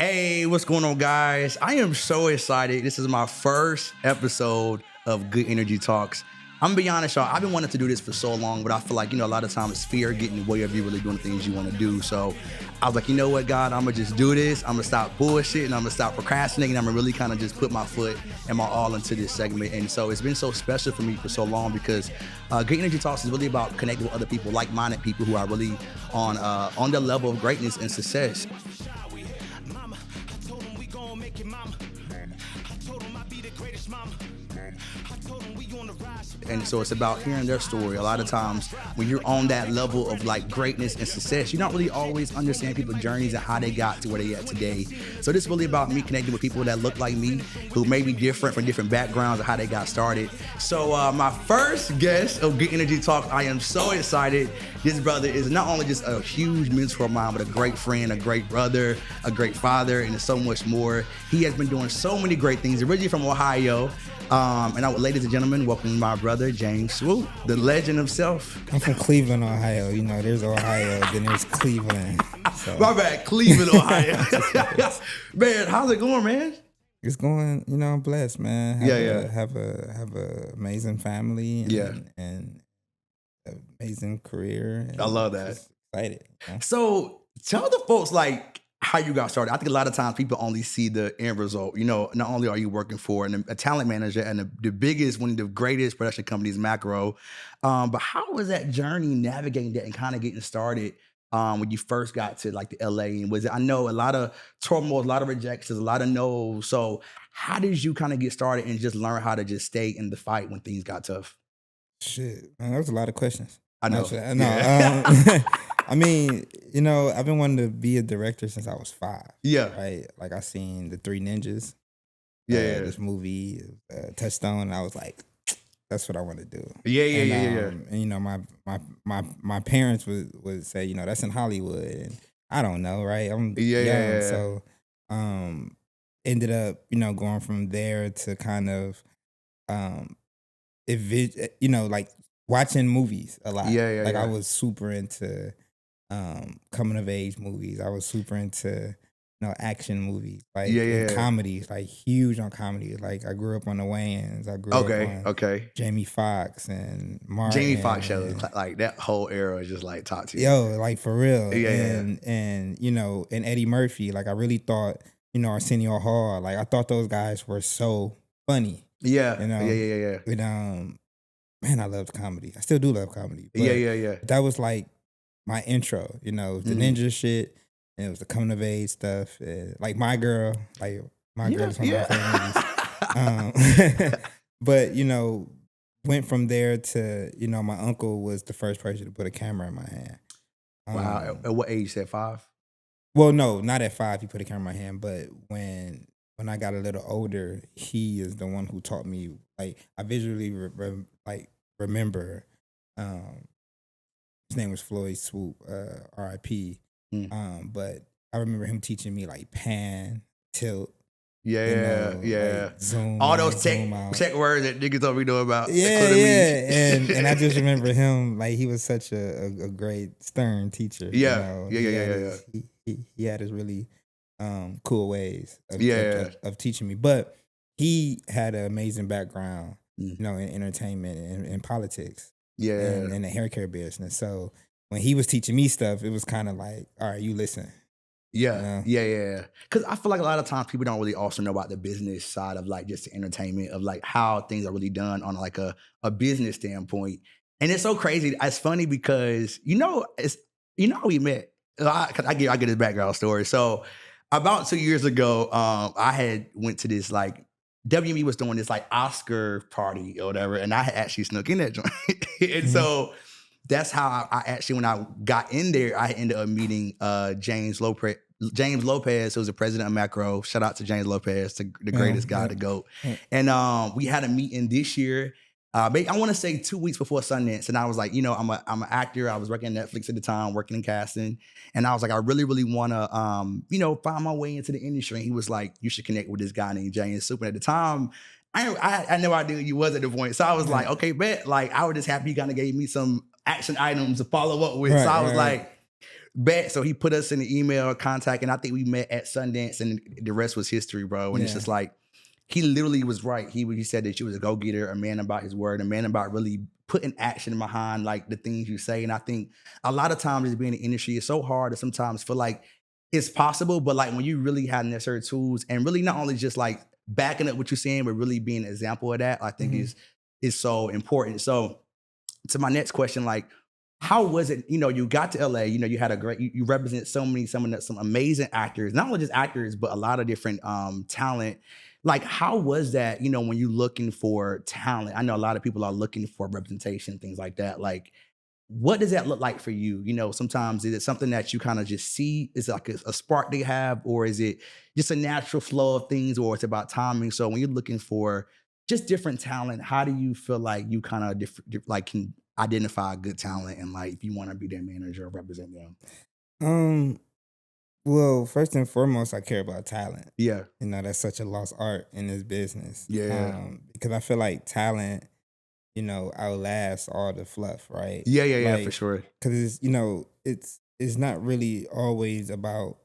Hey, what's going on, guys? I am so excited. This is my first episode of Good Energy Talks. I'm gonna be honest, y'all. I've been wanting to do this for so long, but I feel like, a lot of times fear getting in the way of you really doing the things you want to do. So I was like, you know what, God, I'm gonna just do this. I'm gonna stop bullshitting. I'm gonna stop procrastinating. I'm gonna really kind of just put my foot and my all into this segment. And so it's been so special for me for so long because Good Energy Talks is really about connecting with other people, like-minded people who are really on the level of greatness and success. And so it's about hearing their story. A lot of times when you're on that level of like greatness and success, you don't really always understand people's journeys and how they got to where they at today. So this is really about me connecting with people that look like me, who may be different from different backgrounds of how they got started. So my first guest of Good Energy Talk, I am so excited. This brother is not only just a huge mentor of mine, but a great friend, a great brother, a great father, and so much more. He has been doing so many great things, originally from Ohio. Ladies and gentlemen, welcome my brother, James Swoope, the legend himself. I'm from Cleveland, Ohio. You know, there's Ohio, then there's Cleveland. So. My bad, Cleveland, Ohio. Man, how's it going, man? It's going, I'm blessed, man. Have a amazing family and amazing career. I love that. Excited. So tell the folks how you got started. I think a lot of times people only see the end result. Not only are you working for a talent manager and the biggest, one of the greatest production companies, Macro, but how was that journey navigating that and kind of getting started when you first got to the LA? And was it, I know a lot of turmoil, a lot of rejections, a lot of no's. So how did you kind of get started and just learn how to just stay in the fight when things got tough? Shit, man, that was a lot of questions. I know. Yeah. I mean, I've been wanting to be a director since I was 5. Yeah. Right? Like I seen The Three Ninjas. Yeah. This movie, Touchstone, and I was like, that's what I want to do. Yeah. And my parents would say, that's in Hollywood, and I don't know, right? I'm young, so ended up, going from there to kind of, watching movies a lot. I was super into coming of age movies. I was super into action movies, and comedies, huge on comedies. I grew up on the Wayans. I grew up on Jamie Foxx and Martin. Jamie Foxx shows that whole era is just top tier. Yo, for real. And Eddie Murphy. I really thought Arsenio Hall. I thought those guys were so funny. Yeah. Man, I loved comedy. I still do love comedy. But That was my intro, the ninja shit, and it was the coming of age stuff. And, My Girl, My Girl is one of my favorite movies. But, went from there to, my uncle was the first person to put a camera in my hand. Wow. At what age you said, 5? Well, no, not at 5 he put a camera in my hand, but when I got a little older, he is the one who taught me, I visually remember, his name was Floyd Swoope, R.I.P. But I remember him teaching me pan, tilt. Zoom. All those tech words that niggas don't be knowing about. And I just remember him, he was such a great stern teacher. He had his really cool ways of teaching me. But he had an amazing background, in entertainment and politics. And the hair care business. So when he was teaching me stuff, it was kind of all right, you listen. Yeah. Because I feel like a lot of times people don't really also know about the business side of just the entertainment of how things are really done on a business standpoint. And it's so crazy. It's funny because how we met. Cause I get his background story. So about 2 years ago, I had went to this WME was doing this Oscar party or whatever, and I had actually snuck in that joint. And so that's how I actually, when I got in there, I ended up meeting James Lopez, who's the president of Macro. Shout out to James Lopez, the greatest guy to go. And we had a meeting this year. I want to say 2 weeks before Sundance, and I was I'm an actor. I was working at Netflix at the time, working in casting, and I was I really, really want to, find my way into the industry. And he was like, you should connect with this guy named James Swoope. And at the time, I had no idea you was at the point, so I was like, okay, bet. I was just happy he kind of gave me some action items to follow up with. So I was Bet. So he put us in the email contact, and I think we met at Sundance, and the rest was history, bro. And it's just like, he literally was right. He said that you was a go-getter, a man about his word, a man about really putting action behind like the things you say. And I think a lot of times as being in the industry, it's so hard to sometimes feel like it's possible, but like when you really have necessary tools and really not only just like backing up what you're saying, but really being an example of that, I think is so important. So to my next question, like, how was it, you got to LA, you had a great, you represent some amazing actors, not only just actors, but a lot of different talent. Like, how was that, when you're looking for talent? I know a lot of people are looking for representation, things like that. Like, what does that look like for you? Sometimes is it something that you kind of just see? Is it like a spark they have, or is it just a natural flow of things, or it's about timing? So when you're looking for just different talent, how do you feel like you kind of like can identify good talent and like if you want to be their manager or represent them? Well, first and foremost, I care about talent. Yeah. That's such a lost art in this business. Yeah. Because I feel like talent, outlasts all the fluff, right? Yeah, for sure. Because it's not really always about,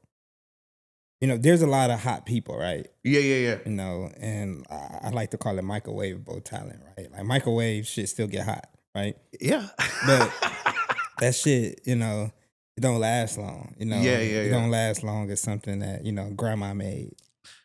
there's a lot of hot people, right? Yeah. And I like to call it microwavable talent, right? Like microwave shit still get hot, right? Yeah. But that shit, it don't last long, It don't last long as something that, grandma made,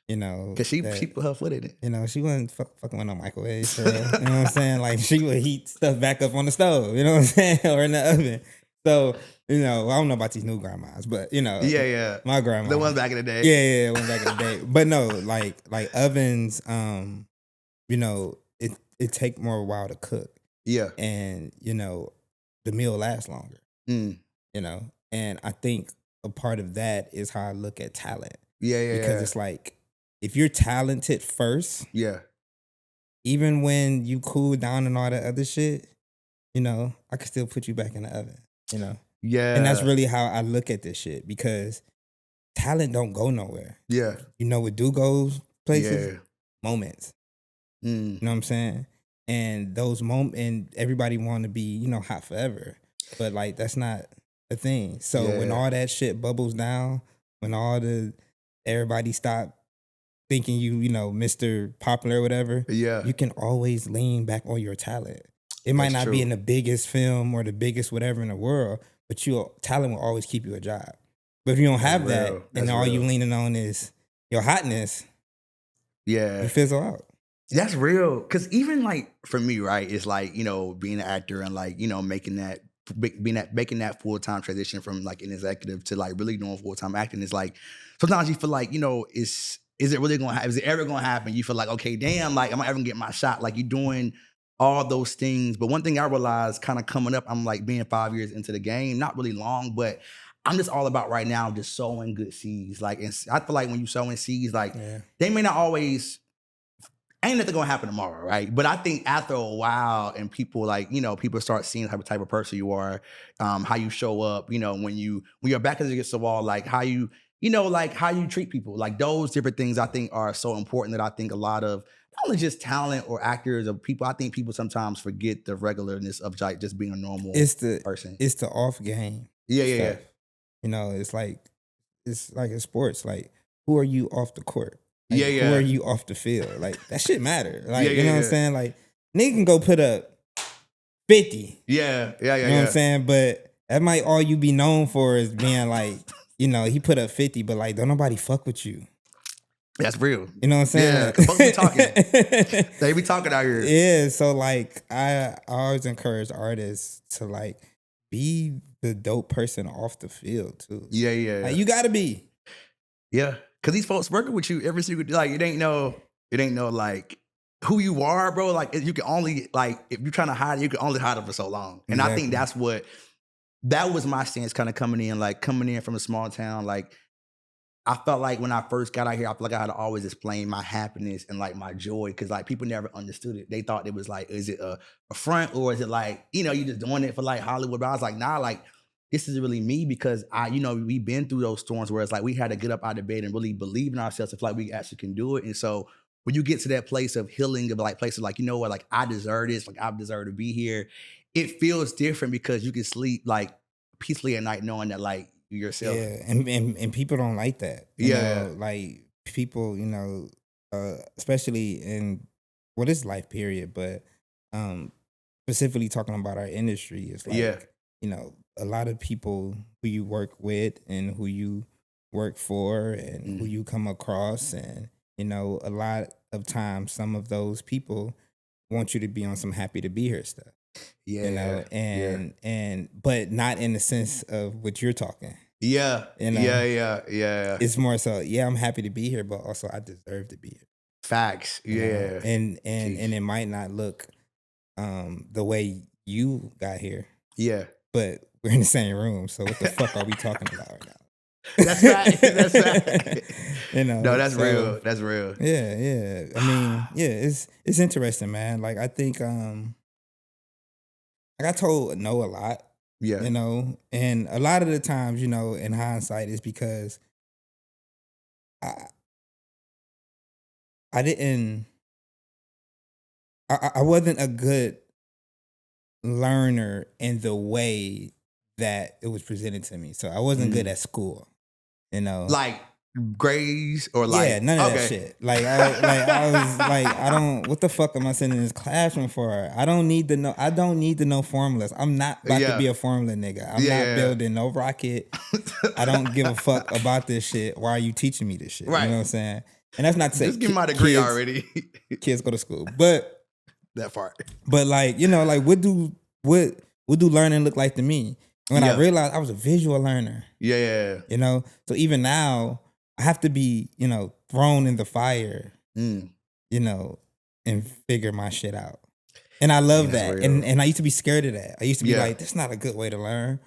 Because she put her foot in it. She wasn't fucking with no microwave, so, you know what I'm saying? Like, she would heat stuff back up on the stove, you know what I'm saying? Or in the oven. So, I don't know about these new grandmas, but, Yeah. My grandma. The ones back in the day. Yeah, the ones back in the day. But no, like ovens, it take more a while to cook. Yeah. And, the meal lasts longer, And I think a part of that is how I look at talent. Yeah. Because it's like, if you're talented first, yeah, even when you cool down and all that other shit, I could still put you back in the oven, Yeah. And that's really how I look at this shit, because talent don't go nowhere. Yeah. What do goes places? Yeah. Moments. You know what I'm saying? And those moments, and everybody want to be, hot forever. But like, that's not a thing. So when all that shit bubbles down, when everybody stop thinking you Mr. Popular or whatever, you can always lean back on your talent. It might not be in the biggest film or the biggest whatever in the world, but your talent will always keep you a job. But if you don't have that, and all you leaning on is your hotness, you fizzle out. That's real. Because even like for me, right, it's like, being an actor and like, making that full-time transition from like an executive to like really doing full-time acting is like, sometimes you feel like, is it really going to happen? Is it ever going to happen? You feel like, okay, damn, like, am I ever going to get my shot? Like, you're doing all those things. But one thing I realized kind of coming up, I'm like being 5 years into the game, not really long, but I'm just all about right now just sowing good seeds. Like, and I feel like when you sowing seeds, like, they may not always, ain't nothing gonna happen tomorrow, right? But I think after a while, and people like, people start seeing the type of person you are, how you show up, when your back is against the wall, like how you, like how you treat people, like those different things I think are so important that I think a lot of, not only just talent or actors or people, I think people sometimes forget the regularness of like just being a normal person. It's the off game. Yeah. It's like in sports, like, who are you off the court? Like, Who are you off the field? Like, that shit matter. Like, you know what I'm saying? Like, nigga can go put up 50. Yeah. You know what I'm saying? But that might all you be known for is being like, he put up 50, but like, don't nobody fuck with you. That's real. You know what I'm saying? Yeah, folks be talking. They be talking out here. Yeah, so like, I always encourage artists to like be the dope person off the field too. Yeah. Like, you gotta be. Yeah. Cause these folks working with you every single day. Like, it ain't no like who you are, bro. Like, you can only, like, if you're trying to hide it, you can only hide it for so long. And I think that was my stance kind of coming in from a small town. Like, I felt like when I first got out here, I felt like I had to always explain my happiness and like my joy. Cause like people never understood it. They thought it was like, is it a front or is it like, you just doing it for like Hollywood? But I was like, nah, like, this is really me, because we've been through those storms where it's like we had to get up out of bed and really believe in ourselves if like we actually can do it. And so when you get to that place of healing, of like places like, what, like I deserve this, like I deserve to be here, it feels different because you can sleep like peacefully at night knowing that like yourself. Yeah, and people don't like that. You know, like people, you know, especially in this life period, but specifically talking about our industry, it's like, you know, a lot of people who you work with and who you work for and who you come across, and you know, a lot of times some of those people want you to be on some happy to be here stuff. You know, and but not in the sense of what you're talking. Yeah. You know? Yeah. It's more so, yeah, I'm happy to be here, but also I deserve to be here. Facts. You know? Yeah. And it might not look the way you got here. Yeah. But we're in the same room, so what the fuck are we talking about right now? That's right. That's right. You know, no, that's real. That's real. Yeah. I mean, yeah, it's interesting, man. Like I think I got told no a lot. Yeah. You know, and a lot of the times, you know, in hindsight, is because I didn't, I wasn't a good learner in the way that it was presented to me. So I wasn't good at school, you know. Like grades or like, yeah, none of that shit. Like I was like, I don't. What the fuck am I sitting in this classroom for? I don't need to know. I don't need to know formulas. I'm not about to be a formula nigga. I'm not building no rocket. I don't give a fuck about this shit. Why are you teaching me this shit? Right. You know what I'm saying? And that's not to say just give my degree already. Kids go to school, but that part. But like, you know, like what do learning look like to me? When I realized I was a visual learner. Yeah. You know, so even now I have to be, you know, thrown in the fire, you know, and figure my shit out. And I love that. And I used to be scared of that. I used to be like, that's not a good way to learn.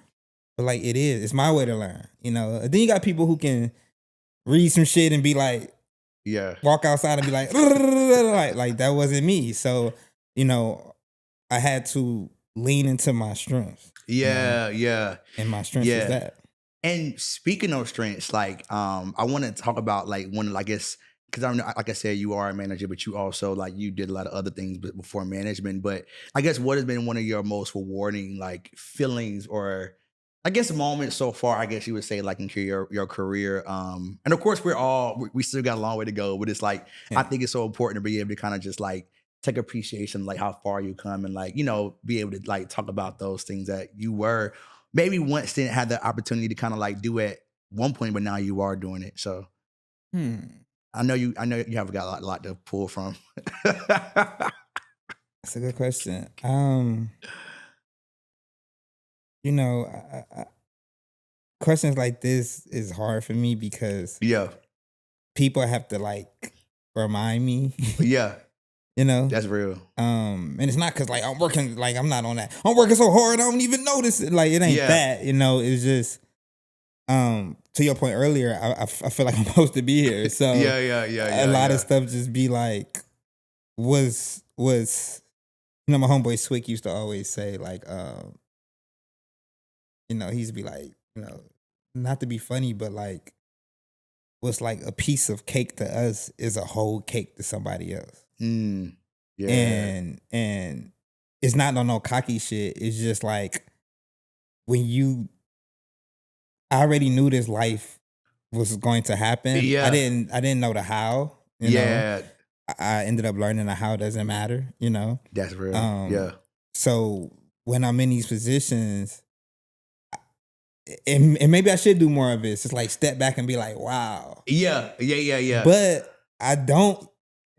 But like it is. It's my way to learn. You know. And then you got people who can read some shit and be like, walk outside and be like, like that wasn't me. So, you know, I had to lean into my strengths. Yeah. And my strength is that. And speaking of strengths, like I want to talk about like one, I guess, because I know, like I said, you are a manager, but you also like you did a lot of other things before management. But I guess what has been one of your most rewarding like feelings or I guess moments so far? I guess you would say like in your career. And of course, we still got a long way to go, but it's like I think it's so important to be able to kind of just like take appreciation, like how far you come, and like you know be able to like talk about those things that you were. Maybe once didn't have the opportunity to kind of like do at one point, but now you are doing it. So I know you have got a lot to pull from. That's a good question. You know, questions like this is hard for me because people have to like remind me. You know? That's real. And it's not because like I'm working, like I'm not on that. I'm working so hard, I don't even notice it. Like it ain't that, you know, it's just to your point earlier, I feel like I'm supposed to be here. So a lot of stuff just be like was you know, my homeboy Swick used to always say, like, you know, he used to be like, you know, not to be funny, but like what's like a piece of cake to us is a whole cake to somebody else. And it's not no cocky shit. It's just like when I already knew this life was going to happen. I didn't know the how. You know? I ended up learning the how doesn't matter. You know, that's real. So when I'm in these positions, and maybe I should do more of it. It's just like step back and be like, wow. Yeah. But I don't.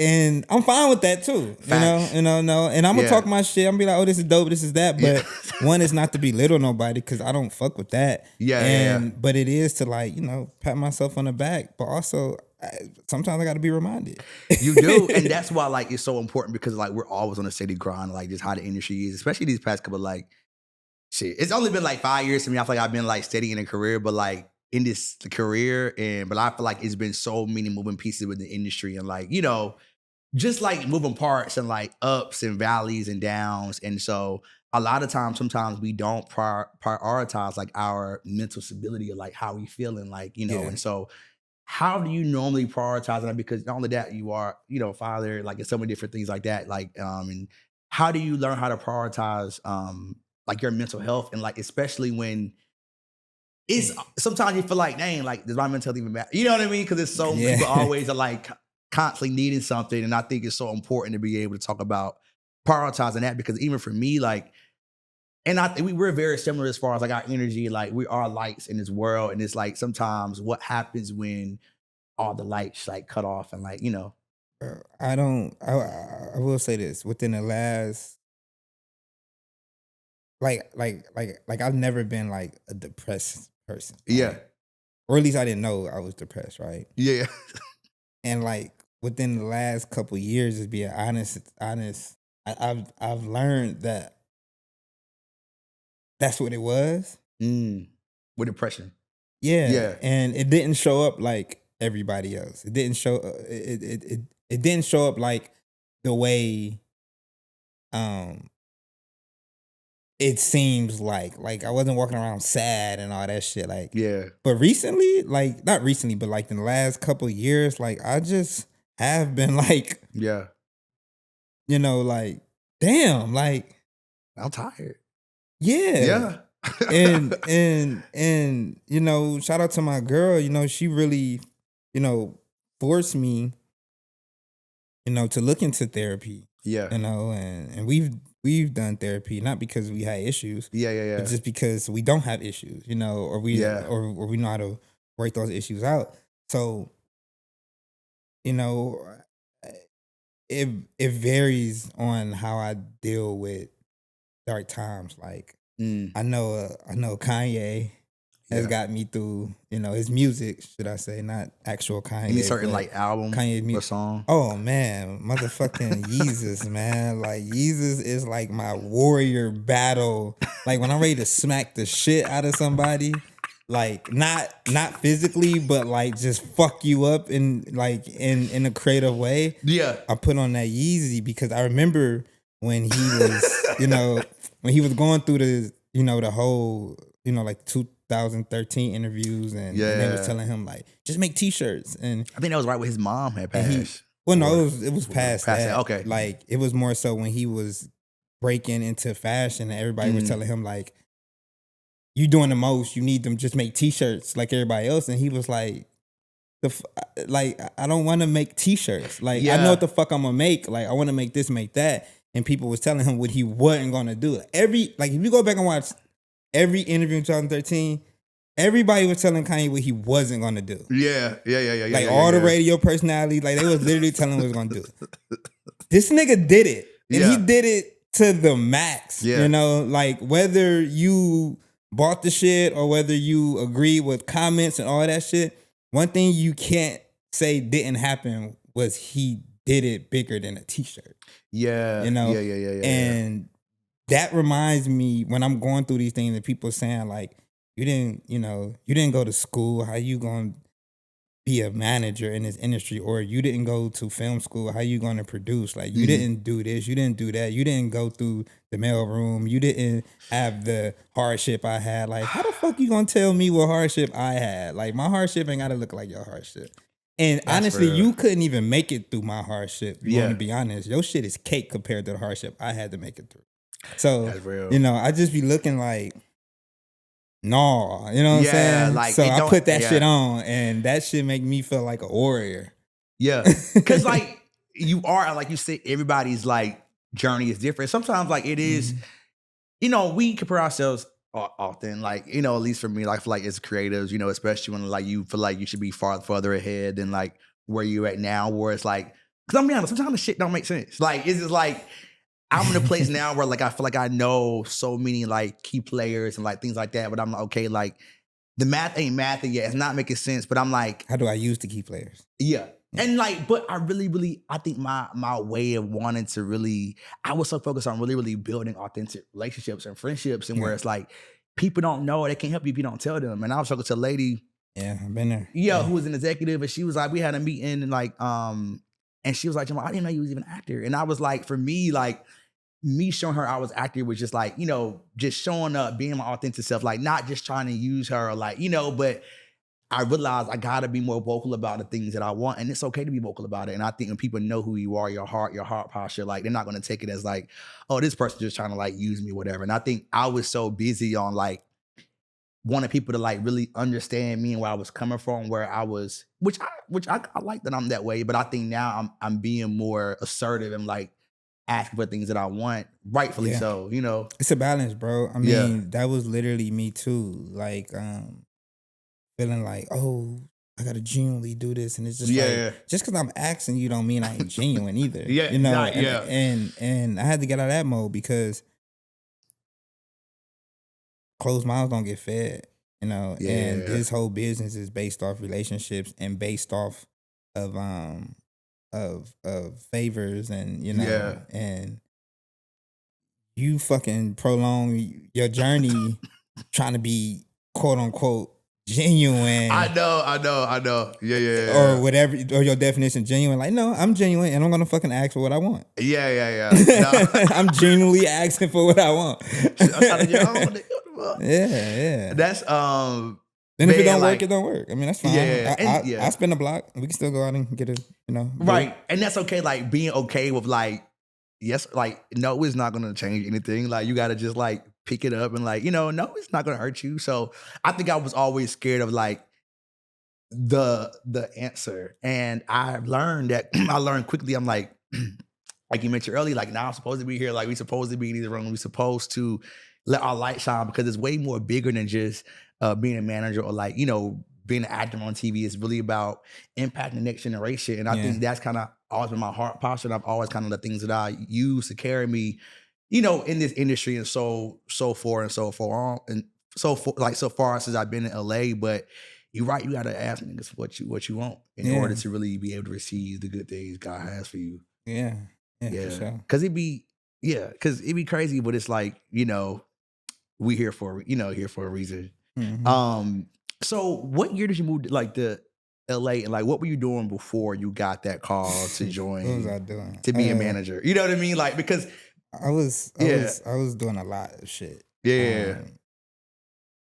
And I'm fine with that too. Facts. You know, and I'm gonna talk my shit. I'm gonna be like, oh, this is dope, this is that. But one is not to belittle nobody because I don't fuck with that. But it is to like, you know, pat myself on the back. But also, sometimes I got to be reminded. You do, and that's why like it's so important because like we're always on a steady grind, like just how the industry is, especially these past couple like shit. It's only been like 5 years to me. I feel like I've been like steady in a career, but like in this career, but I feel like it's been so many moving pieces with the industry and like you know. Just like moving parts and like ups and valleys and downs. And so a lot of times, sometimes we don't prioritize like our mental stability or like how we feeling like, you know, and so how do you normally prioritize that? Because not only that you are, you know, father, like so many different things like that. Like, and how do you learn how to prioritize like your mental health and like, especially when it's sometimes you feel like, dang, like does my mental health even matter? You know what I mean? Because it's so people always are like constantly needing something, and I think it's so important to be able to talk about prioritizing that, because even for me, like, and I think we're very similar as far as like our energy, like we are lights in this world, and it's like sometimes what happens when all the lights like cut off and like, you know. I don't. I will say this within the last like I've never been like a depressed person. Yeah. Or at least I didn't know I was depressed, right? Yeah. And like within the last couple years, just being honest, I've learned that that's what it was. With depression. Yeah. Yeah. And it didn't show up like everybody else. It didn't show it didn't show up like the way it seems like I wasn't walking around sad and all that shit. Like, yeah. But recently, like not recently, but like in the last couple of years, like I just have been like, yeah, you know, like, damn, like I'm tired. Yeah. and you know, shout out to my girl, you know, she really, you know, forced me, you know, to look into therapy. Yeah. You know, and we've done therapy not because we had issues. Yeah. But just because we don't have issues, you know, or we or we know how to work those issues out. So, you know, it varies on how I deal with dark times. Like I know Kanye has got me through, you know, his music, should I say, not actual Kanye. Any certain like album Kanye music or song? Oh man, motherfucking Yeezus, man. Like Yeezus is like my warrior battle. Like when I'm ready to smack the shit out of somebody, like not physically, but like just fuck you up in like in a creative way. Yeah. I put on that Yeezy because I remember when he was, you know, when he was going through the, you know, the whole, you know, like 2013 interviews and they was telling him like, just make t-shirts. And I think that was right when his mom had passed. Well, no, it was past that. Okay. Like it was more so when he was breaking into fashion and everybody was telling him like, you doing the most, you need them, just make t-shirts like everybody else. And he was like, I don't want to make t-shirts. Like I know what the fuck I'm gonna make. Like I want to make this, make that. And people was telling him what he wasn't gonna do. Like if you go back and watch every interview in 2013, everybody was telling Kanye what he wasn't gonna do. Yeah. Like all the radio personalities, like they was literally telling him what he was gonna do. This nigga did it. And he did it to the max. Yeah. You know, like whether you bought the shit or whether you agree with comments and all that shit, one thing you can't say didn't happen was he did it bigger than a t-shirt. Yeah. You know? Yeah. And that reminds me when I'm going through these things and people saying like, you didn't go to school. How you gonna be a manager in this industry? Or you didn't go to film school. How you gonna produce? Like you didn't do this. You didn't do that. You didn't go through the mail room. You didn't have the hardship I had. Like how the fuck you gonna tell me what hardship I had? Like my hardship ain't gotta look like your hardship. And that's honestly, you couldn't even make it through my hardship. You want to be honest. Your shit is cake compared to the hardship I had to make it through. So, you know, I just be looking like, no, you know what I'm saying? Like, so I put that shit on and that shit make me feel like a warrior. Yeah. Cause like you are, like you said, everybody's like journey is different. Sometimes like it is, you know, we compare ourselves often, like, you know, at least for me, like I feel like as creatives, you know, especially when like you feel like you should be further ahead than like where you're at now, where it's like, cause I'm being honest, sometimes the shit don't make sense. Like it's just like, I'm in a place now where like I feel like I know so many like key players and like things like that, but I'm like, okay, like the math ain't mathing yet. It's not making sense, but I'm like, how do I use the key players? Yeah. And like, but I really, I think my way of wanting to really, I was so focused on really building authentic relationships and friendships, and where it's like people don't know, they can't help you if you don't tell them. And I was talking to a lady, I've been there, who was an executive, and she was like, we had a meeting, and like, and she was like, Jamal, I didn't know you was even an actor. And I was like, for me, like me showing her I was actor was just like, you know, just showing up, being my authentic self, like not just trying to use her, or like, you know, but I realized I gotta be more vocal about the things that I want, and it's okay to be vocal about it. And I think when people know who you are, your heart posture, like they're not gonna take it as like, oh, this person just trying to like use me, whatever. And I think I was so busy on like wanted people to like really understand me and where I was coming from, where I was, which I like that I'm that way, but I think now I'm being more assertive and like asking for things that I want, rightfully so, you know. It's a balance, bro. I mean, that was literally me too. Like, feeling like, oh, I gotta genuinely do this, and it's just like, just because I'm asking you don't mean I ain't genuine either. You know, and I had to get out of that mode because closed mouths don't get fed, you know. And this whole business is based off relationships and based off of favors, and you know, and you fucking prolong your journey trying to be quote unquote genuine. I know. Yeah. Or whatever, or your definition of genuine. Like, no, I'm genuine and I'm gonna fucking ask for what I want. Yeah. No. I'm genuinely asking for what I want. Yeah. That's Then if it don't work, it don't work. I mean, that's fine. Yeah. I spin the block. We can still go out and get it, you know. Right. And that's okay. Like being okay with like, yes, like no, it's not gonna change anything. Like you gotta just like pick it up and like, you know, no, it's not gonna hurt you. So I think I was always scared of like the answer. And I learned quickly, I'm like you mentioned earlier, like now I'm supposed to be here, like we supposed to be in these rooms, we supposed to let our light shine, because it's way more bigger than just being a manager or like, you know, being an actor on TV. It's really about impacting the next generation. And I think that's kind of always been my heart posture. And I've always kind of the things that I use to carry me, you know, in this industry and so far and so far and so far since I've been in LA. But you're right, you gotta ask niggas what you want in order to really be able to receive the good things God has for you. Yeah, for sure. Cause it'd be crazy, but it's like, you know, we here for a reason. Mm-hmm. So what year did you move to LA, and like what were you doing before you got that call to join? What was I doing? To be a manager. You know what I mean? Like because I was doing a lot of shit. Yeah.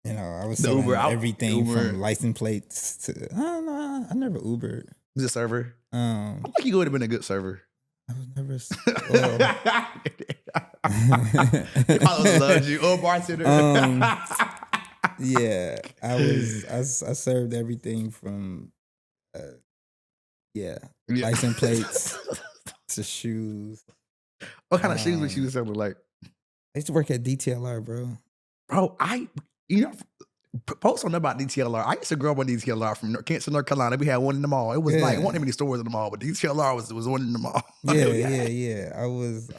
You know, I was selling everything from license plates to I don't know, I never Ubered. Was a server? I think you would have been a good server. I was never They probably loved you. Oh, bartender. Yeah, I served everything from license plates to shoes. What kind of shoes was you selling? Like, I used to work at DTLR, bro. Bro, folks don't know about DTLR. I used to grow up on DTLR from Kansas, North Carolina. We had one in the mall. It was like, there weren't many stores in the mall, but DTLR was one in the mall. Yeah. I was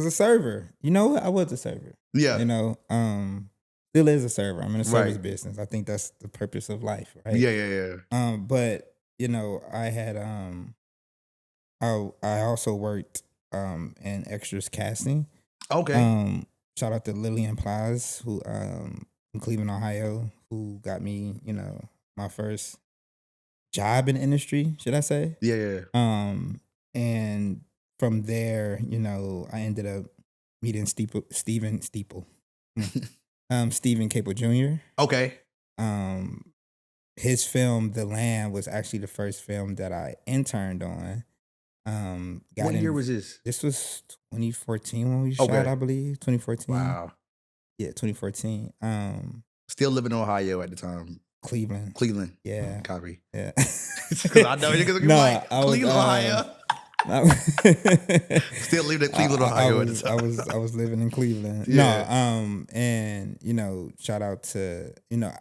a server. You know what? I was a server. Yeah. You know, still is a server. I'm in a service business. I think that's the purpose of life, right? Yeah. But you know, I had I also worked in extras casting. Okay. Shout out to Lillian Plies, who in Cleveland, Ohio, who got me, you know, my first job in the industry, should I say? Yeah. And from there, you know, I ended up meeting Stephen Caple Jr. Okay. His film, The Land, was actually the first film that I interned on. What year was this? This was 2014 when we shot, I believe. 2014. Wow. Yeah, 2014. Still living in Ohio at the time. Cleveland. Yeah. Copy. Yeah. Because I know you're going to be like, Cleveland, Ohio. Still living in Cleveland, Ohio at the time. I was living in Cleveland. Yeah. No, and, you know, shout out to, you know,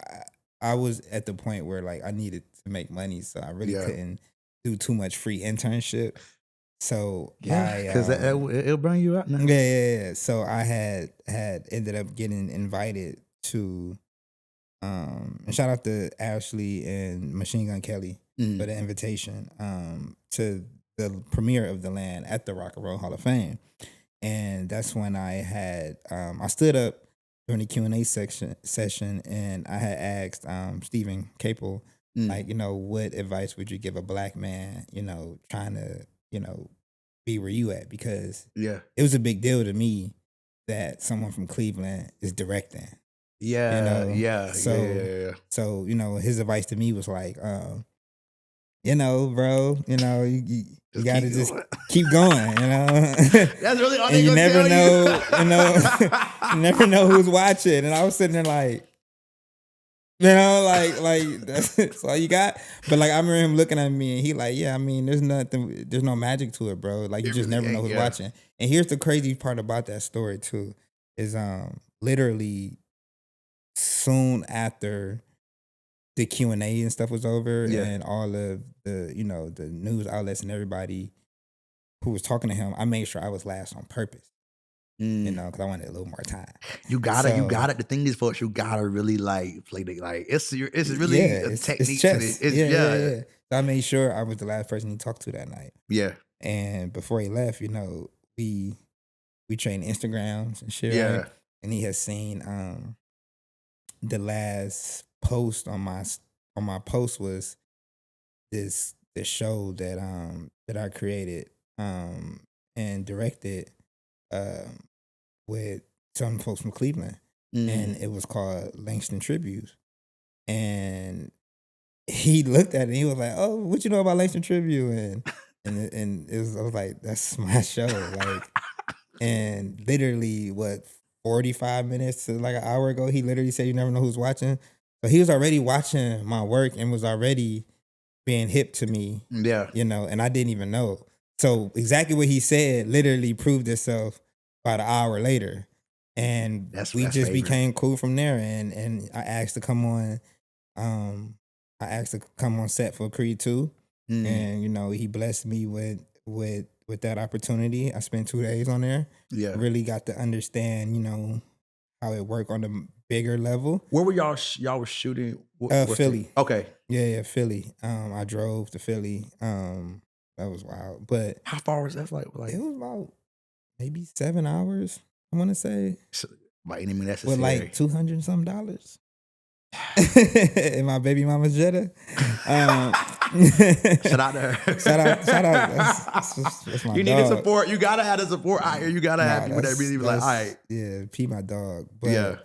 I was at the point where, like, I needed to make money, so I really couldn't do too much free internship. So because it'll burn you out now. Yeah. So I had ended up getting invited to, and shout out to Ashley and Machine Gun Kelly for the invitation to the premiere of The Land at the Rock and Roll Hall of Fame. And that's when I had I stood up during the Q&A session, and I had asked Stephen Caple, like, you know, what advice would you give a black man, you know, trying to, you know, be where you at? Because it was a big deal to me that someone from Cleveland is directing. Yeah, you know? So, you know, his advice to me was like, you know, bro, you know, you gotta just keep going, you know. That's really all and you never know, you know, you never know who's watching. And I was sitting there like, You know, like that's all you got. But like I remember him looking at me and he like, yeah, I mean, there's no magic to it, bro. Like you It just really never know ain't, who's yeah. watching. And here's the crazy part about that story too, is literally soon after the Q&A and stuff was over Yeah. and all of the, the news outlets and everybody who was talking to him, I made sure I was last on purpose. Because I wanted a little more time. You gotta. The thing is, folks, you gotta really like play the like. It's really a technique to chess. this. Yeah. So I made sure I was the last person he talked to that night. Yeah. And before he left, we trained Instagrams and shit. Yeah. Right? And he has seen the last post on my post was this show that I created and directed with some folks from Cleveland, and it was called Langston Tributes. And he looked at it and he was like, "Oh, what you know about Langston Tribute?" And I was like, "That's my show." Like, and literally, 45 minutes to like an hour ago, he literally said, "You never know who's watching." So he was already watching my work and was already being hip to me. Yeah. And I didn't even know. So exactly what he said literally proved itself about an hour later. And we just became cool from there. And I asked to come on set for Creed 2. And he blessed me with that opportunity. I spent 2 days on there. Yeah. Really got to understand, how it worked on the bigger level. Where were y'all were shooting? Philly. Okay. Yeah, Philly. I drove to Philly. That was wild. But how far was that? Like it was about maybe 7 hours, I want to say. By any means necessary. With like $200 some dollars. In my baby mama's Jetta. Shout out to her. Shout out. That's my you dog. need the support. You gotta have the support out here. You gotta have people that really be like, all right. Yeah, P my dog. But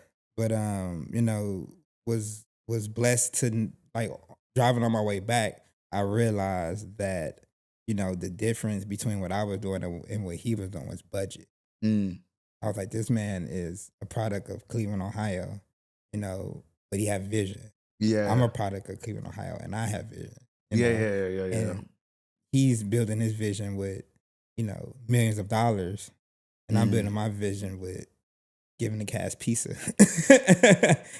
was blessed to like driving on my way back. I realized that the difference between what I was doing and what he was doing was budget. I was like, this man is a product of Cleveland, Ohio, but he have vision. Yeah, I'm a product of Cleveland, Ohio, and I have vision. Yeah. And he's building his vision with millions of dollars, and I'm building my vision with giving the cast pizza.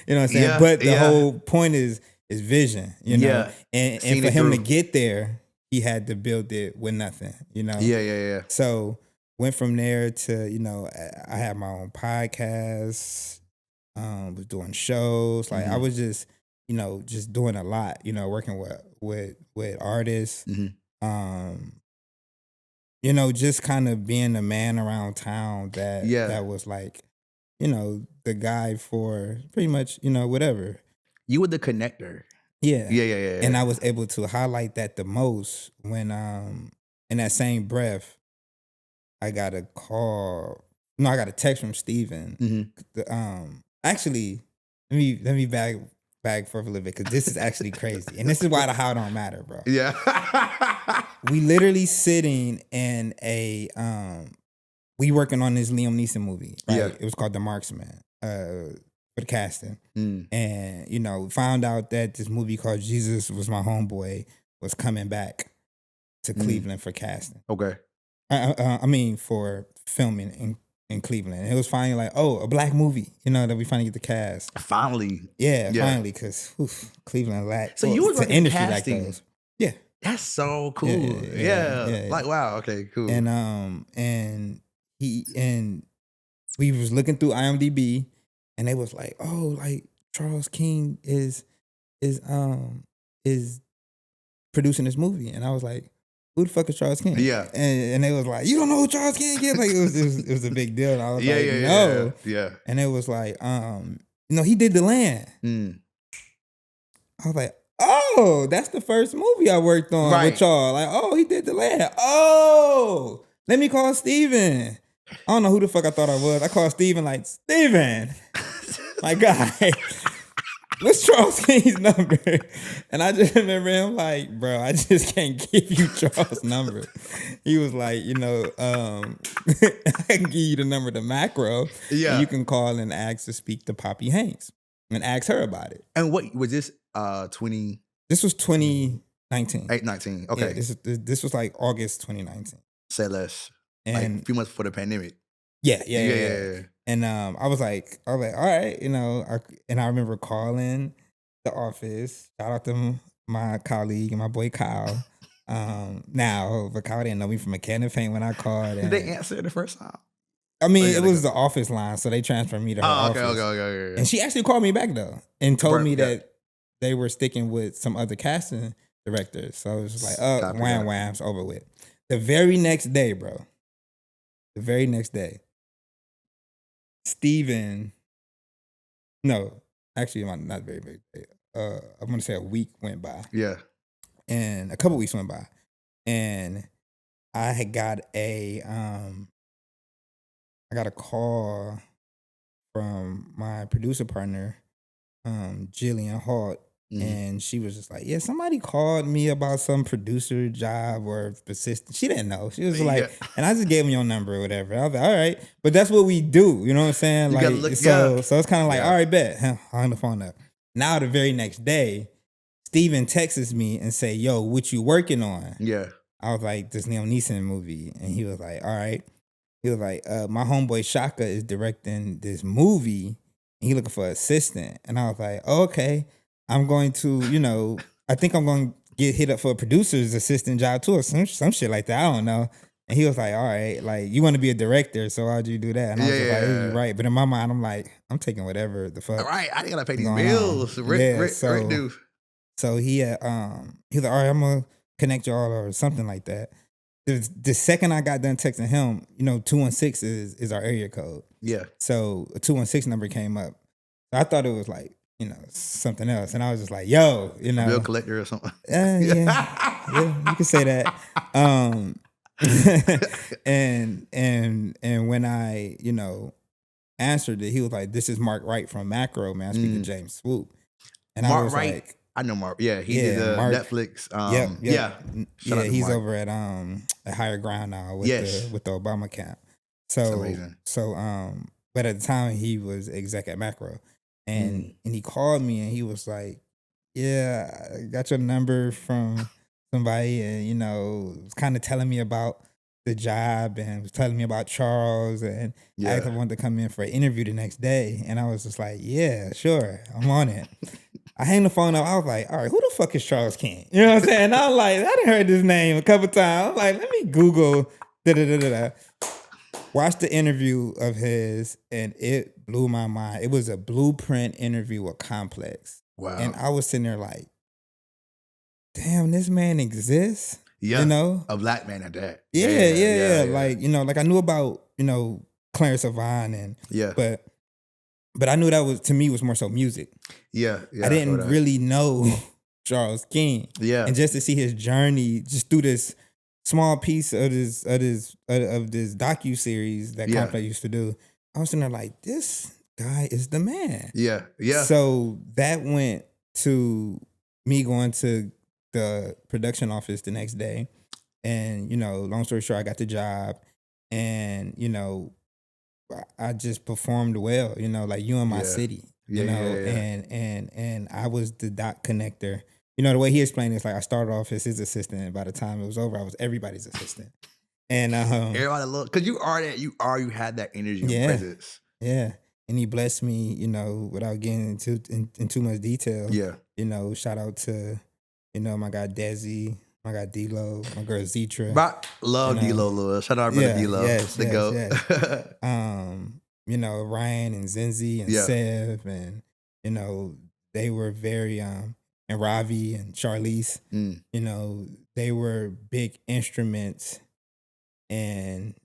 You know what I'm saying? Yeah, but the whole point is vision, Yeah. And for him to get there, he had to build it with nothing, Yeah. So went from there to, I had my own podcast, was doing shows. Like I was just, just doing a lot, working with artists. Just kind of being the man around town that was like, the guy for pretty much, whatever. You were the connector. Yeah. Yeah. And I was able to highlight that the most when in that same breath, I got a text from Steven. Actually, let me back for a little bit, because this is actually crazy. And this is why the how don't matter, bro. Yeah. We literally sitting in we working on this Liam Neeson movie, right? Yeah. It was called The Marksman, for the casting. And, found out that this movie called Jesus Was My Homeboy was coming back to Cleveland for casting. Okay. I mean, for filming in Cleveland. And it was finally like, a black movie, that we finally get the cast. Finally. Yeah. Finally, because Cleveland lacked. So you was like industry casting. like those. Yeah. That's so cool. Yeah. Like, wow. Okay, cool. And we was looking through IMDb, and they was like, like Charles King is producing this movie. And I was like, who the fuck is Charles King? Yeah. And they was like, you don't know who Charles King is? Like it was a big deal. And I was like, no. Yeah. And it was like, he did The Land. I was like, that's the first movie I worked on with y'all. Like, he did The Land. Let me call Steven. I don't know who the fuck I thought I was. I called Steven like, Steven, my guy, what's Charles King's number? And I just remember him like, bro, I just can't give you Charles' number. He was like, I can give you the number to Macro. Yeah. And you can call and ask to speak to Poppy Hanks. and ask her about it. And what was this? 20. This was 2019. 19. Okay. Yeah, this was like August 2019. Say less. And like a few months before the pandemic. Yeah. And I was like, all right, and I remember calling the office. Shout out to my colleague and my boy Kyle. But Kyle didn't know me from a can of paint when I called. Did they answer the first time? I mean, it was the office line, so they transferred me to her office. Okay. And she actually called me back though, and told me that they were sticking with some other casting directors. So it was like, wham, it's over with. The very next day, bro. Steven. No, actually, not very big day. I'm gonna say a week went by. Yeah. And a couple weeks went by, and I had got a call from my producer partner, Jillian Halt, and she was just like, "Yeah, somebody called me about some producer job or assistant." She didn't know. She was like, and I just gave him your number or whatever. I was like, "All right," but that's what we do. You know what I'm saying? So it's kind of like, "All right, bet." I hung the phone up. Now the very next day, Steven texts me and say, "Yo, what you working on?" Yeah. I was like, "This Liam Neeson movie," and he was like, "All right." He was like, "My homeboy Shaka is directing this movie, and he looking for an assistant." And I was like, oh, "Okay, I'm going to, I think I'm going to get hit up for a producer's assistant job too, or some shit like that. I don't know." And he was like, "All right, like you want to be a director, so why'd you do that?" And I was just like, "You're right." But in my mind, I'm like, I'm taking whatever the fuck. All right, I gotta pay these bills. Rick dude. So he was like, "All right, I'm gonna connect y'all or something like that." The second I got done texting him, 216 is our area code. Yeah. So a 216 number came up. So I thought it was like, something else. And I was just like, yo, bill collector or something. Yeah, you can say that. And when I, answered it, he was like, "This is Mark Wright from Macro, man. I speak to James Swoope." And Mark I was Wright. like, I know Mark. Yeah, he did Netflix. He's over at Higher Ground now with the Obama camp. So, but at the time he was exec at Macro, and he called me and he was like, "Yeah, I got your number from somebody, and was kind of telling me about the job and was telling me about Charles, and I asked if I wanted to come in for an interview the next day." And I was just like, "Yeah, sure, I'm on it." I hang the phone up. I was like, "All right, who the fuck is Charles King?" You know what I'm saying? And I was like, I done heard this name a couple times. I'm like, let me Google Watched the interview of his, and it blew my mind. It was a blueprint interview with Complex. Wow. And I was sitting there like, damn, this man exists? Yeah. A black man at that. Yeah. Like I knew about, Clarence Avant and but I knew that was, to me, was more so music. Yeah. I didn't really know Charles King. Yeah. And just to see his journey, just through this small piece of this docu-series that Complex used to do, I was sitting there like, this guy is the man. Yeah. So that went to me going to the production office the next day. And, long story short, I got the job. And, I just performed well, like You in My City, and I was the dot connector. The way he explained it, it's like I started off as his assistant, and by the time it was over, I was everybody's assistant. And everybody look, because you had that energy and presence. Yeah. And he blessed me, without getting in too much detail. Yeah. Shout out to, my guy Desi, my guy D-Lo, my girl Zetra. Love D-Lo, Lewis. Shout out brother D-Lo. Yes. Ryan and Zenzi and Sev, and, they were very, and Ravi and Charlize, they were big instruments and,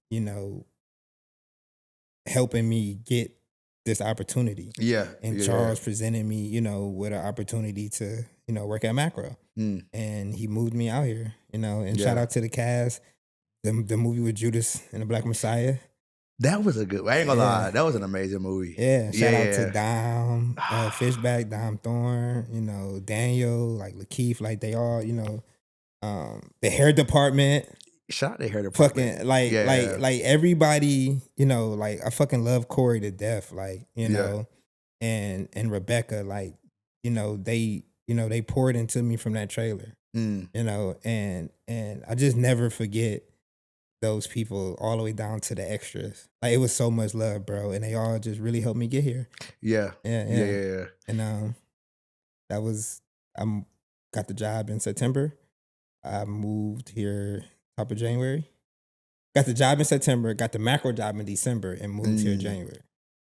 helping me get this opportunity. Yeah. And Charles presented me, with an opportunity to, work at Macro. And he moved me out here, and shout out to the cast. The movie with Judas and the Black Messiah. That was a good, I ain't gonna lie, that was an amazing movie. Yeah. Shout out to Dom, Fishback, Dom Thorne, Daniel, like Lakeith, like they all, the hair department. Shout out to hair department. Fucking like everybody, like I fucking love Corey to death, like, and Rebecca, like, they poured into me from that trailer, and I just never forget those people all the way down to the extras. Like, it was so much love, bro, and they all just really helped me get here. Yeah. Yeah. And that was got the job in September. I moved here top of January. Got the job in September, got the macro job in December, and moved here in January.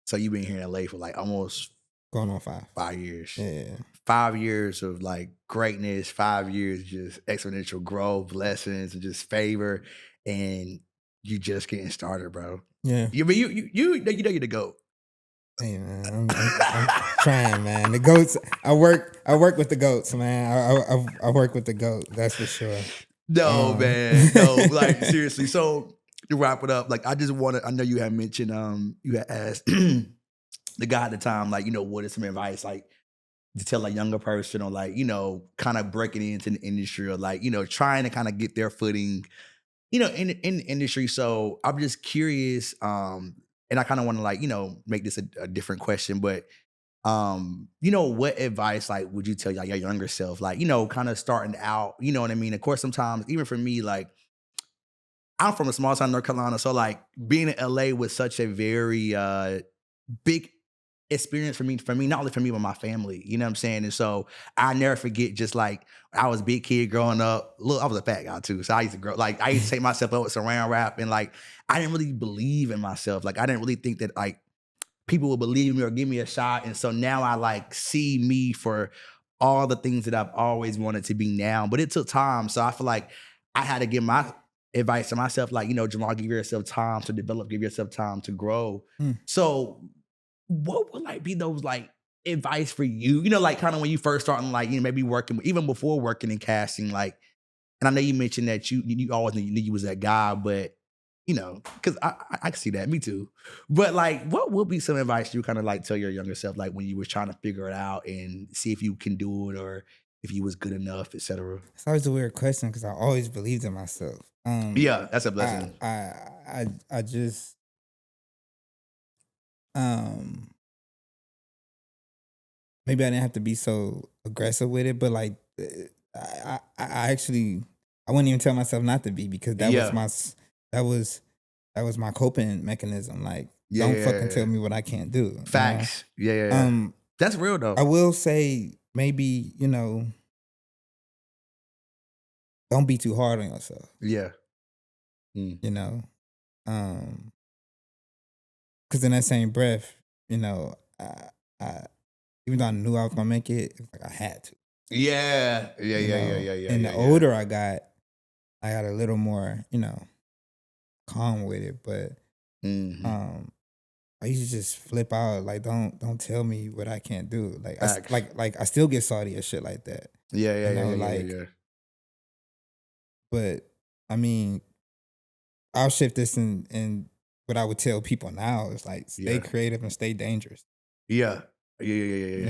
So you've been here in LA for like almost going on 5. 5 years. Yeah. 5 years of like greatness, 5 years just exponential growth, lessons, and just favor, and you just getting started, bro. Yeah. You know you're the GOAT. Hey man, I'm trying, man. The goats. I work with the goats, man. I work with the goat. That's for sure. No, man. No, like seriously. So to wrap it up, like I know you had mentioned, you had asked the guy at the time, like, what is some advice like to tell a younger person or like, kind of breaking into the industry or like, trying to kind of get their footing, in the industry. So I'm just curious, and I kind of want to like, make this a different question, but what advice like would you tell like your younger self, like, kind of starting out, you know what I mean? Of course, sometimes even for me, like I'm from a small town, North Carolina, so like being in LA was such a very big experience for me, not only for me, but my family, you know what I'm saying? And so I never forget just like I was a big kid growing up. Look, I was a fat guy too. So I used to take myself up with saran wrap and like I didn't really believe in myself. Like I didn't really think that like people would believe me or give me a shot. And so now I like see me for all the things that I've always wanted to be now. But it took time. So I feel like I had to give my advice to myself, like, Jamal, give yourself time to develop, give yourself time to grow. So what would like be those like advice for you? Like kind of when you first starting, like, maybe working, even before working in casting, like, and I know you mentioned that you always knew you was that guy, but because I can see that, me too. But like, what would be some advice you kind of like tell your younger self, like when you were trying to figure it out and see if you can do it or if you was good enough, etc. It's always a weird question because I always believed in myself. Yeah, that's a blessing. I just maybe I didn't have to be so aggressive with it, but like I actually I wouldn't even tell myself not to be because that was my coping mechanism. Like, don't fucking tell me what I can't do. Facts. Yeah. That's real though. I will say maybe, don't be too hard on yourself. Yeah. Because in that same breath, I even though I knew I was gonna make it, it's like I had to. Yeah. And the older I got a little more, calm with it. But I used to just flip out, like, don't tell me what I can't do. Like, I still get salty at shit like that. Yeah. But I mean, I'll shift this and what I would tell people now is like, stay creative and stay dangerous. Yeah. We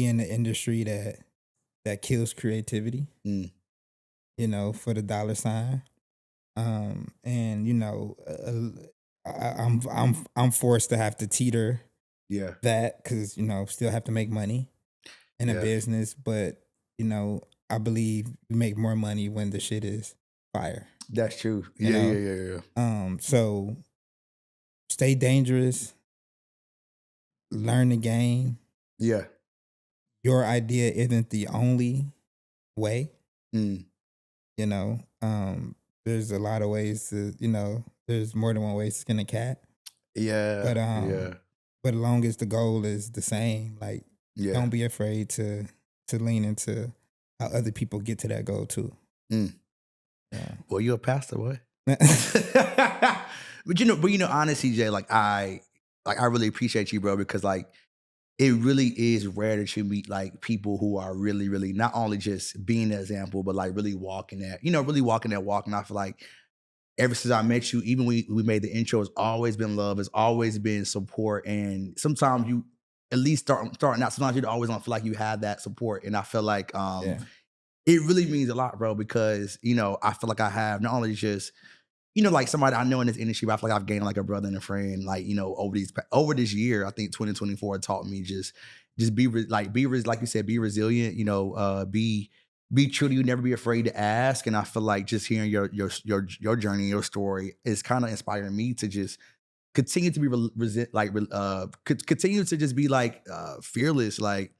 in the industry that kills creativity. For the dollar sign. I'm forced to have to teeter that because still have to make money in a business, but I believe we make more money when the shit is fire. That's true. Yeah. So stay dangerous, learn the game. Yeah. Your idea isn't the only way. There's a lot of ways to, there's more than one way to skin a cat. Yeah. But as long as the goal is the same, like, don't be afraid to lean into how other people get to that goal too. Yeah. Well, you're a pastor, boy. But honestly, Jay, like I really appreciate you, bro, because like it really is rare that you meet like people who are really, really not only just being an example, but like really walking that walk. And I feel like ever since I met you, even when we made the intro, it's always been love, it's always been support. And sometimes you at least starting out, sometimes you always don't feel like you have that support. And I feel like it really means a lot, bro, because I feel like I have not only just you know, like somebody I know in this industry, but I feel like I've gained like a brother and a friend, like, you know, over this year. I think 2024 taught me just like you said, be resilient, you know, be true to you, never be afraid to ask. And I feel like just hearing your journey, your story is kind of inspiring me to just continue to be continue to just be like fearless, like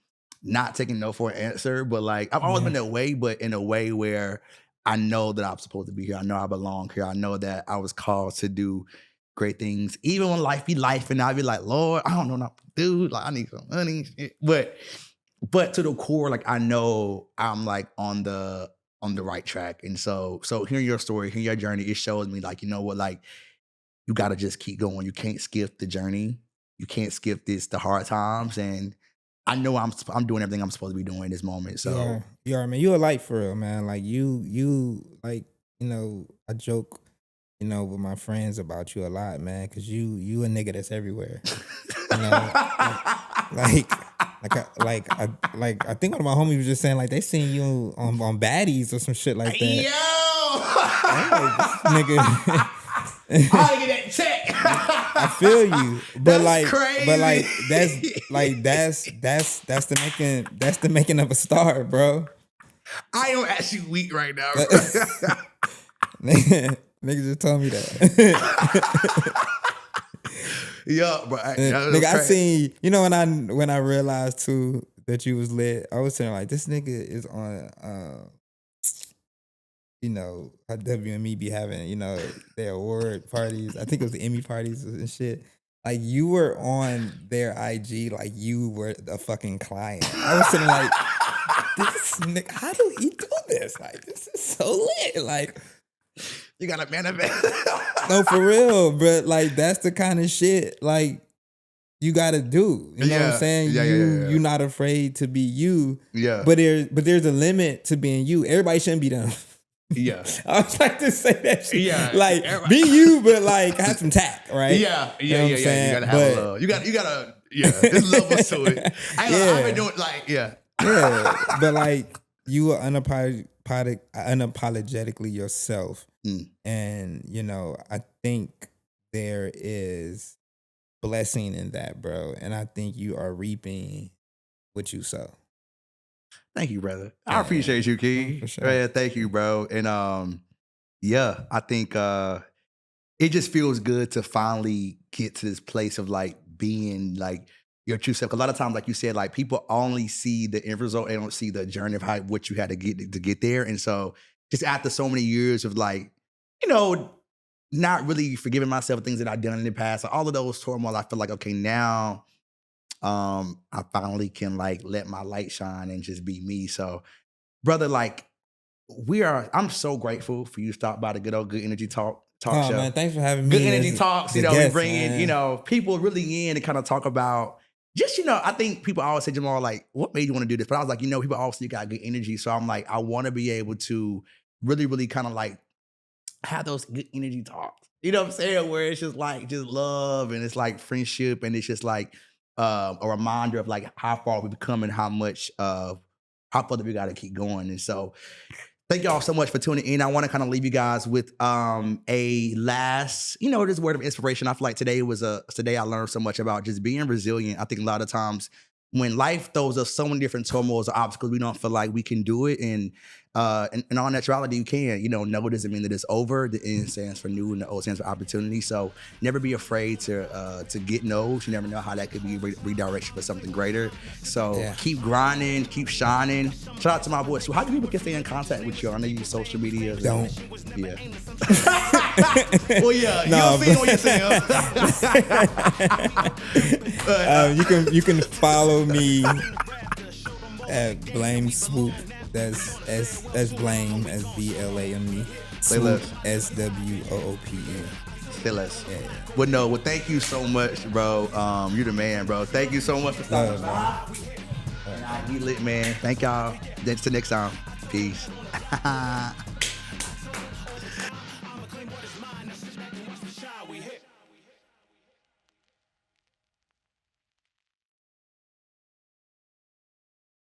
not taking no for an answer, but like I've always been that way, but in a way where I know that I'm supposed to be here. I know I belong here. I know that I was called to do great things. Even when life be life and I'd be like, Lord, I don't know what to do. Like I need some money. But to the core, like I know I'm like on the right track. And so hearing your story, hearing your journey, it shows me like, you know what, like you gotta just keep going. You can't skip the journey. You can't skip the hard times. And I know I'm doing everything I'm supposed to be doing in this moment. So you are, man. You a light for real, man. Like you like, you know, I joke, you know, with my friends about you a lot, man, because you a nigga that's everywhere. You know, I think one of my homies was just saying like they seen you on Baddies or some shit like that. Yo, I'm like, this nigga. I gotta get that check. I feel you, but that's like, crazy. but like that's the making of a star, bro. I am actually weak right now, bro. Nigga just told me that. Yeah, bro. Nigga, I seen, you know, when I realized too that you was lit, I was saying like this nigga is on you know, how WME be having, you know, their award parties. I think it was the Emmy parties and shit. Like you were on their IG like you were a fucking client. I was sitting like, this nigga, how do he do this? Like this is so lit. Like you gotta manifest. No, for real, but like that's the kind of shit like you gotta do. You know what I'm saying? You're not afraid to be you. Yeah. But there's a limit to being you. Everybody shouldn't be them. Yeah. I was like to say that shit. Yeah. Like be you, but like have some tact, right? Yeah. You know what I'm saying? You gotta have a love. You gotta there's levels to it. I've been doing like, Yeah. But like you are unapologetically yourself. And you know, I think there is blessing in that, bro. And I think you are reaping what you sow. Thank you, brother. I appreciate you, Key. For sure. Yeah, thank you, bro. And I think it just feels good to finally get to this place of like being like your true self. A lot of times, like you said, like people only see the end result, they don't see the journey of what you had to get there. And so just after so many years of like, you know, not really forgiving myself for things that I've done in the past, all of those turmoil, I feel like, okay, now I finally can like let my light shine and just be me. So, brother, like I'm so grateful for you to stop by the good energy talk show. Man, thanks for having me. Good energy talks, you know, we bring in, you know, people really in to kind of talk about just, you know, I think people always say, Jamal, like, what made you want to do this? But I was like, you know, people always say you got good energy. So I'm like, I want to be able to really, really kind of like have those good energy talks. You know what I'm saying? Where it's just like, just love and it's like friendship and it's just like, a reminder of like how far we've come and how far that we got to keep going. And so thank y'all so much for tuning in. I want to kind of leave you guys with a last, you know, this word of inspiration. I feel like today I learned so much about just being resilient. I think a lot of times when life throws us so many different turmoils or obstacles, we don't feel like we can do it. And in all naturality, you can. You know, no doesn't mean that it's over. The N stands for new and the O stands for opportunity. So never be afraid to get no's. You never know how that could be redirection for something greater. So keep grinding, keep shining. Shout out to my boys. So how do people get stay in contact with you? I know you use social media. Don't. Yeah. Well, yeah. You'll see what you're saying. You can follow me at James Swoope. That's Blame as BLAME. Say less. SWOOPE. Say less. Yeah. Well, thank you so much, bro. You're the man, bro. Thank you so much for stopping by. Nah, you lit, man. Thank y'all. Until next time. Peace.